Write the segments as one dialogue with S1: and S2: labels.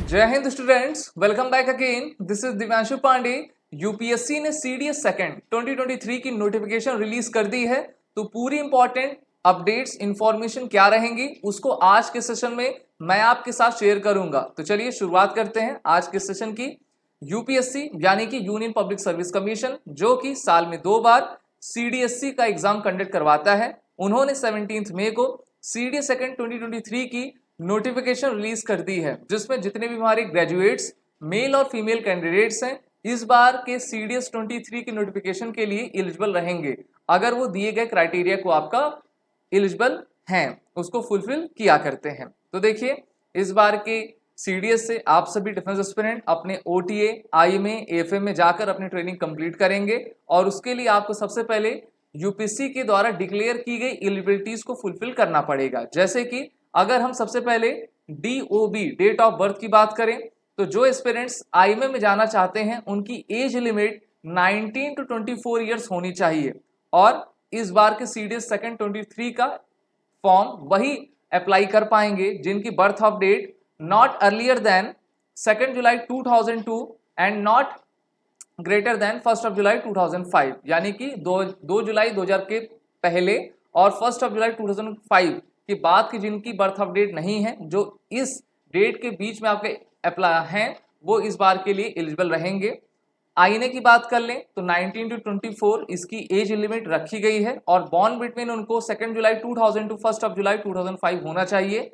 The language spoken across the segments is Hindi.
S1: जय हिंद students, welcome back again. This is Divyanshu Pandey. UPSC ने सीडीएस सेकंड 2023 की नोटिफिकेशन रिलीज कर दी है। तो पूरी इंपॉर्टेंट अपडेट्स इंफॉर्मेशन क्या रहेंगी उसको आज के सेशन में मैं आपके साथ शेयर करूंगा। तो चलिए शुरुआत करते हैं आज के सेशन की। यूपीएससी यानी कि यूनियन पब्लिक सर्विस कमीशन, जो कि साल में 2 बार सीडीएससी का एग्जाम कंडक्ट करवाता है, उन्होंने 17 मई को सीडीएस सेकंड 2023 की नोटिफिकेशन रिलीज कर दी है, जिसमें जितने भी हमारे ग्रेजुएट्स मेल और फीमेल कैंडिडेट्स हैं इस बार के सीडीएस 23 की नोटिफिकेशन के लिए एलिजिबल रहेंगे, अगर वो दिए गए क्राइटेरिया को आपका एलिजिबल हैं, उसको फुलफिल किया करते हैं। तो देखिए, इस बार के सीडीएस से आप सभी डिफेंस एस्पिरेंट अपने ओटीए, आईएमए, एएफएम में जाकर अपनी ट्रेनिंग कंप्लीट करेंगे और उसके लिए आपको सबसे पहले यूपीएससी के द्वारा डिक्लेयर की गई एलिजिबिलिटीज को फुलफिल करना पड़ेगा। जैसे कि अगर हम सबसे पहले डीओबी, डेट ऑफ बर्थ की बात करें, तो जो एस्पिरेंट्स आईएमए में जाना चाहते हैं उनकी एज लिमिट 19 to 24 ईयर्स होनी चाहिए और इस बार के सीडीएस सेकंड 23 का फॉर्म वही अप्लाई कर पाएंगे जिनकी birth of date not earlier than 2 July 2002 and not greater than 1 July 2005, यानी कि 2 जुलाई 2000 के पहले और 1 जुलाई 2005 के बाद की जिनकी बर्थ ऑफ डेट नहीं है, जो इस डेट के बीच में आपके अप्लाई हैं, वो इस बार के लिए एलिजिबल रहेंगे। आईएनए की बात कर लें तो 19 to 24 इसकी एज लिमिट रखी गई है और बॉर्न बिटवीन उनको 2 जुलाई 2000 टू 1 जुलाई 2005 होना चाहिए।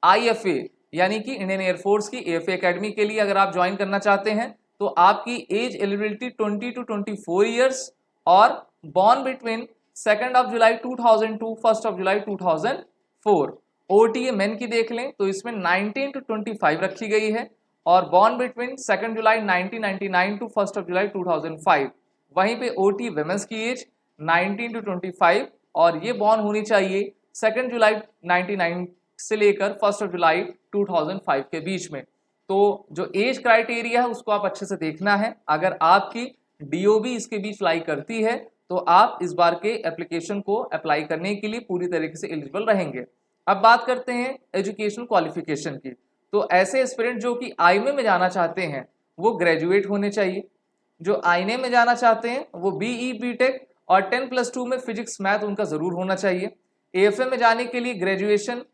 S1: आईएफए यानी कि इंडियन एयरफोर्स की एएफए एकेडमी के लिए अगर आप ज्वाइन करना चाहते हैं तो आपकी एज एलिजिबिलिटी 20 to 24 ईयर्स और born between 2 July 2000 to 1 July 2004। OTA men की देख लें तो इसमें 19 to 25 रखी गई है और born between 2 July 1999 to 1 July 2005। वहीं पे ओटी विमेंस की एज 19 to 25 और ये बॉर्न होनी चाहिए 2 जुलाई 1999 से लेकर 1 जुलाई 2005 के बीच में। तो जो एज क्राइटेरिया है उसको आप अच्छे से देखना है। अगर आपकी डीओबी इसके बीच लाई करती है तो आप इस बार के एप्लीकेशन को अप्लाई करने के लिए पूरी तरीके से एलिजिबल रहेंगे। अब बात करते हैं एजुकेशन क्वालिफिकेशन की। तो ऐसे एस्पिरेंट जो कि आईएमए में जाना चाहते हैं वो ग्रेजुएट होने चाहिए। जो आईएनए में जाना चाहते हैं वो बीई, बीटेक और 10+2 में फिजिक्स मैथ उनका जरूर होना चाहिए। एएफए में जाने के लिए graduation,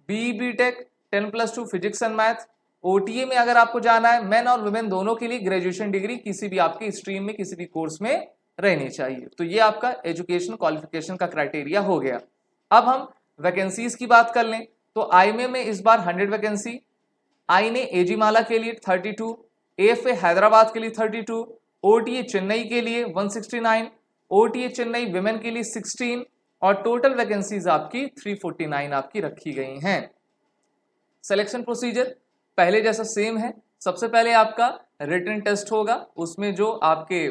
S1: BE, BTech, 10+2 physics and math. OTA में अगर आपको जाना है, मेन और वुमेन दोनों के लिए ग्रेजुएशन डिग्री किसी भी आपकी स्ट्रीम में किसी भी कोर्स में रहनी चाहिए। तो ये आपका एजुकेशन क्वालिफिकेशन का क्राइटेरिया हो गया। अब हम वैकेंसीज की बात कर लें तो आईएमए में इस बार 100 वैकेंसी, आईएनए एजीमाला के लिए 32, एएफए हैदराबाद के लिए 32, ओटीए चेन्नई के लिए 169, ओटीए चेन्नई विमेन के लिए 16 और टोटल वैकेंसीज आपकी 349 आपकी रखी गई हैं। सिलेक्शन प्रोसीजर पहले जैसा सेम है। सबसे पहले आपका रिटन टेस्ट होगा, उसमें जो आपके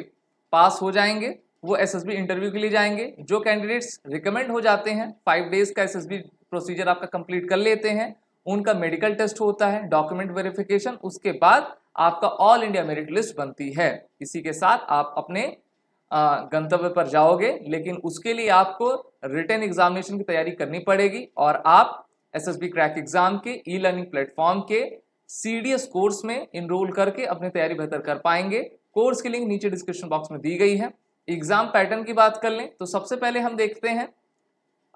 S1: पास हो जाएंगे वो एसएसबी इंटरव्यू के लिए जाएंगे। जो कैंडिडेट्स रिकमेंड हो जाते हैं 5 डेज का एसएसबी प्रोसीजर आपका कंप्लीट कर लेते हैं, उनका मेडिकल टेस्ट होता है, डॉक्यूमेंट वेरिफिकेशन, उसके बाद आपका ऑल इंडिया मेरिट लिस्ट बनती है। इसी के साथ आप अपने गंतव्य पर जाओगे, लेकिन उसके लिए आपको रिटन एग्जामिनेशन की तैयारी करनी पड़ेगी और आप एसएसबी क्रैक एग्जाम के ई लर्निंग प्लेटफॉर्म के सीडीएस कोर्स में इनरोल करके अपनी तैयारी बेहतर कर पाएंगे। कोर्स की लिंक नीचे डिस्क्रिप्शन बॉक्स में दी गई है। एग्जाम पैटर्न की बात कर लें तो सबसे पहले हम देखते हैं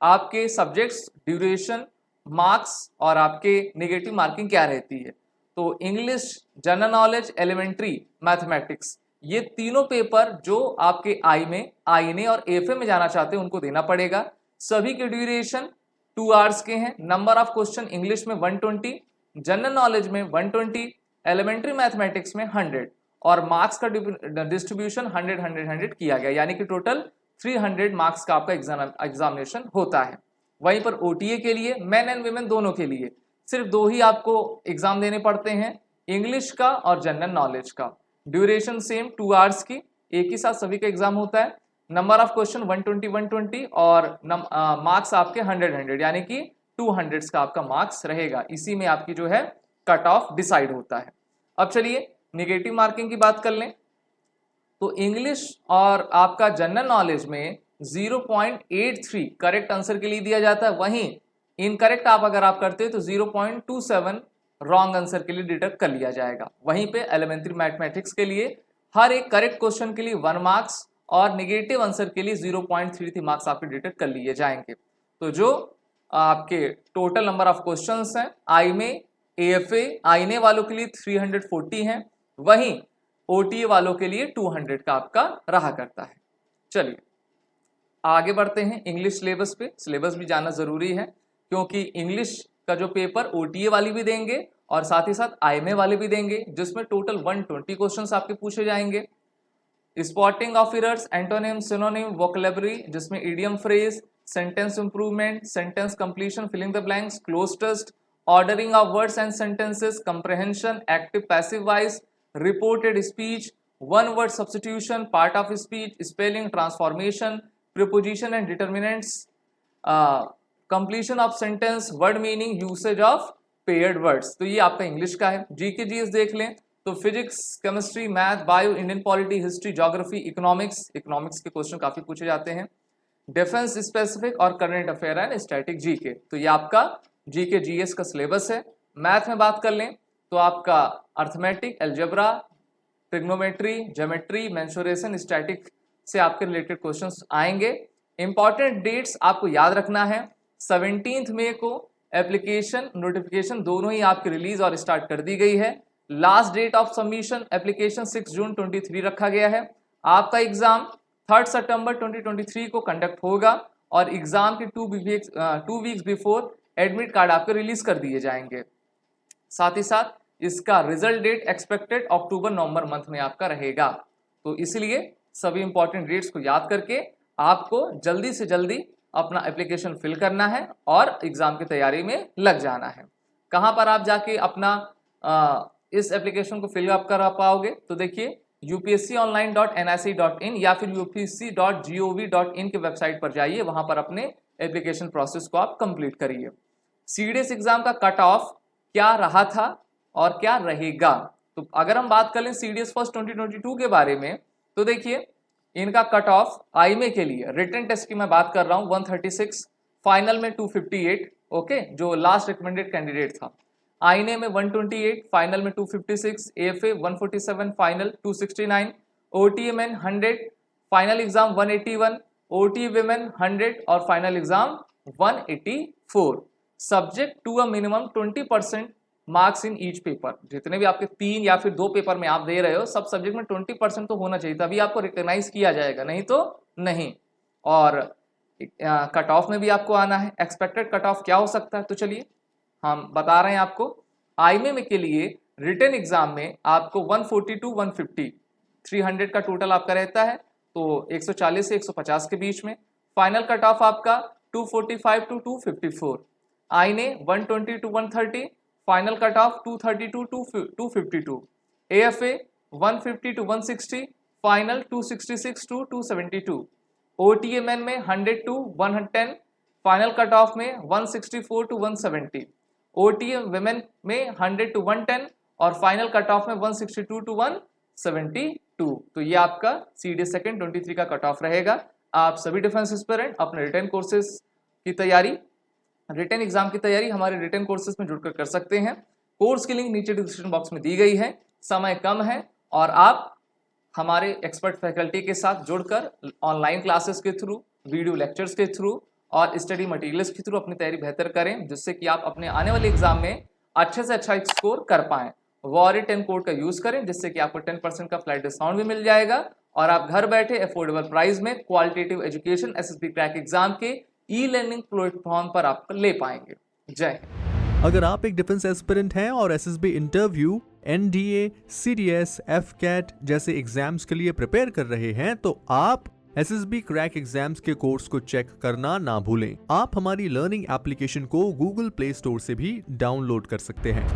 S1: आपके सब्जेक्ट्स, ड्यूरेशन, मार्क्स और आपके नेगेटिव मार्किंग क्या रहती है। तो English, general knowledge, elementary, mathematics, ये तीनों पेपर जो आपके आईएनए और एएफए में जाना चाहते हैं उनको देना पड़ेगा। सभी के ड्यूरेशन 2 आवर्स के हैं। नंबर ऑफ क्वेश्चन इंग्लिश में 120, जनरल नॉलेज में 120, एलिमेंट्री मैथमेटिक्स में 100 और मार्क्स का डिस्ट्रीब्यूशन 100 किया गया, यानी कि टोटल 300 मार्क्स का आपका एग्जामिनेशन होता है। वहीं पर ओटीए के लिए मेन एंड वुमेन दोनों के लिए सिर्फ 2 ही आपको एग्जाम देने पड़ते हैं, इंग्लिश का और जनरल नॉलेज का। ड्यूरेशन सेम 2 आवर्स की, एक ही साथ सभी का एग्जाम होता है। नंबर ऑफ क्वेश्चन 120 और मार्क्स आपके 100 यानी कि 200 का आपका मार्क्स रहेगा। इसी में आपकी जो है कट ऑफ डिसाइड होता है। अब चलिए नेगेटिव मार्किंग की बात कर लें तो इंग्लिश और आपका जनरल नॉलेज में 0.83 करेक्ट आंसर के लिए दिया जाता है। वहीं इनकरेक्ट आप अगर आप करते हो तो 0.27 रॉन्ग आंसर के लिए डिडक्ट कर लिया जाएगा। वहीं पे एलिमेंट्री मैथमेटिक्स के लिए हर एक करेक्ट क्वेश्चन के लिए 1 मार्क्स और निगेटिव आंसर के लिए 0.33 मार्क्स आपके डिडक्ट कर लिए जाएंगे। तो जो आपके टोटल नंबर ऑफ क्वेश्चंस हैं आई में AFA आईने वालों के लिए 340 हैं, वहीं OTA वालों के लिए 200 का आपका रहा करता है। चलिए आगे बढ़ते हैं इंग्लिश सिलेबस पे। सिलेबस भी जानना जरूरी है क्योंकि इंग्लिश का जो पेपर OTA वाली भी देंगे और साथ ही साथ IMA वाले भी देंगे, जिसमें टोटल 120 क्वेश्चंस आपके पूछे जाएंगे। Spotting of errors, antonym, synonym, vocabulary जिसमें idiom phrase, sentence improvement, sentence completion, filling the blanks, cloze test, ordering of words and sentences, comprehension, active passive voice, reported speech, one word substitution, part of speech, spelling, transformation, preposition and determinants, completion of sentence, word meaning, usage of paired words। तो ये आपका इंग्लिश का है। जीके जीएस देख लें तो physics, chemistry, math, bio, Indian polity, history, geography, economics के क्वेश्चन काफी पूछे जाते हैं। डिफेंस स्पेसिफिक और current affair and static GK, तो ये आपका जीके जीएस का सिलेबस है। मैथ में बात कर लें तो आपका arithmetic, algebra, trigonometry, geometry, mensuration, static से आपके रिलेटेड क्वेश्चंस आएंगे। इंपॉर्टेंट डेट्स आपको याद रखना है, 17 मई को एप्लीकेशन नोटिफिकेशन दोनों ही आपकी रिलीज और स्टार्ट कर दी गई है। Last date of submission application 6 June 2023 रखा गया है। आपका एग्जाम 3 सितंबर 2023 को कंडक्ट होगा और एग्जाम के 2 वीक्स बिफोर एडमिट कार्ड आपको रिलीज कर दिए जाएंगे। साथ ही साथ इसका रिजल्ट डेट एक्सपेक्टेड अक्टूबर-नवंबर मंथ में आपका रहेगा। तो इसलिए सभी इंपॉर्टेंट डेट्स को याद करके आपको जल्दी से जल्दी अपना एप्लीकेशन फिल करना है और एग्जाम की तैयारी में लग जाना है। कहाँ पर आप जाके अपना इस एप्लीकेशन को फिल अप करा पाओगे, तो देखिए upsconline.nic.in या फिर upsc.gov.in की वेबसाइट पर जाइए, वहां पर अपने एप्लीकेशन प्रोसेस को आप कंप्लीट करिए। सीडीएस एग्जाम का कट ऑफ क्या रहा था और क्या रहेगा, तो अगर हम बात कर लें सीडीएस फर्स्ट 2022 के बारे में, तो देखिए इनका कट ऑफ आईमे के लिए रिटन टेस्ट की मैं बात कर रहा हूं 136, फाइनल में 258, ओके, जो लास्ट रिकमेंडेड कैंडिडेट था। आईने में 128, फाइनल में 256, AFA 147, final 269, OTA men 100, final exam 181, OT women 100 और final exam 184। Subject to a minimum 20% marks in each paper. जितने भी आपके 3 या फिर 2 पेपर में आप दे रहे हो, सब सब्जेक्ट में 20% तो होना चाहिए, तभी आपको रिकॉग्नाइज किया जाएगा, नहीं तो नहीं। और कट ऑफ में भी आपको आना है। एक्सपेक्टेड कट ऑफ क्या हो सकता है, तो चलिए हम बता रहे हैं आपको। आईमे में के लिए रिटन एग्जाम में आपको 140 to 150, 300 का टोटल आपका रहता है, तो 140 से 150 के बीच में। फाइनल कट ऑफ आपका 245 to 254। आईने 120 to 130, final cut off 232 to 252। AFA 150 to 160, final 266 to 272। OTA main में 100 to 110, फाइनल कट ऑफ में 164 to 170। ओटीए विमेन में 100 to 110 और फाइनल कट ऑफ में 162 to 172। तो ये आपका सीडीएस सेकंड 23 का कट ऑफ रहेगा। आप सभी डिफेंस एस्पिरेंट अपने रिटन कोर्सेज की तैयारी, रिटन एग्जाम की तैयारी हमारे रिटन कोर्सेज में जुड़कर कर सकते हैं। कोर्स की लिंक नीचे डिस्क्रिप्शन बॉक्स में दी गई है। समय कम है और आप हमारे एक्सपर्ट फैकल्टी के साथ जुड़कर ऑनलाइन क्लासेस के थ्रू, वीडियो लेक्चर्स के थ्रू और स्टडी मटेरियल्स के थ्रू अपनी तैयारी बेहतर करें, जिससे कि आप अपने आने वाले एग्जाम में अच्छे से अच्छा स्कोर कर पाएं। वॉरी 10 कोड का यूज करें, जिससे कि आपको 10% का फ्लैट डिस्काउंट भी मिल जाएगा और आप घर बैठे अफोर्डेबल प्राइस में qualitative education SSB crack exam के ई लर्निंग प्लेटफॉर्म पर आप ले पाएंगे। जय हिंद।
S2: अगर आप एक डिफेंस एस्पिरेंट हैं और SSB interview, NDA, CDS, AFCAT जैसे एग्जाम्स के लिए प्रिपेयर कर रहे हैं, तो आप एसएसबी क्रैक एग्जाम्स के कोर्स को चेक करना ना भूलें। आप हमारी लर्निंग एप्लीकेशन को गूगल प्ले स्टोर से भी डाउनलोड कर सकते हैं।